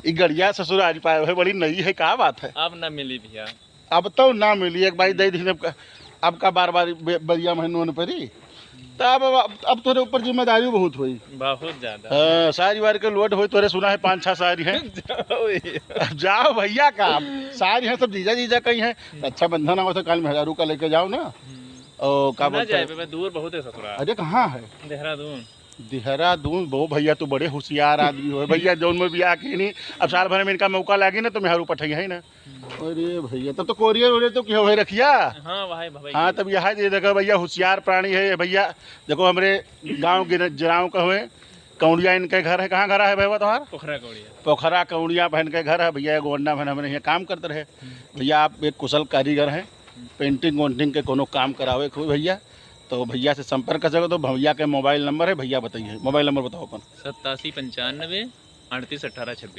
ये गड़िया ससुर आज पाए है, बड़ी नई है, क्या बात है। अब ना मिली भैया, अब तो ना मिली एक बाई दे दी अब का बार बार बढ़िया महीनों परी तो अब तोरे ऊपर जिम्मेदारी बहुत हुई, बहुत ज्यादा। सारी बार के लोड हुई, तोरे सुना है 5-6 सारी हैं। अब जाओ भैया का सारी हैं, सब जीजा जीजा कहीं हैं। अच्छा बंधन आओ तो कल मेहरारू का लेके जाओ ना। और का बोलते हैं, दूर बहुत है ससुराल। अरे कहाँ है? देहरादून। देहरादून। वो भैया तो बड़े होशियार आदमी हो भैया, जौन में भी आके नहीं अब साल भर में इनका मौका लगे ना तो मेहरू पठैया है ना। अरे भैया तब तो कोरियर वोरियर तो क्या हो रखिया। हाँ तब यहाँ ये देखो भैया होशियार प्राणी है भैया। देखो हमारे गाँव गिराव का हुए कौड़िया इनके घर है। कहाँ घर है भैया तुम्हारा? पोखरा कौड़िया बहन के घर है भैया। गोंडा बहन हमारे यहाँ काम करते रहे भैया। आप एक कुशल कारीगर हैं, पेंटिंग वेंटिंग के कोनो काम करावे भैया तो भैया से संपर्क कर सको। तो भैया के मोबाइल नंबर है, भैया बताइए मोबाइल नंबर बताओ अपन। 87 95 38 18 26।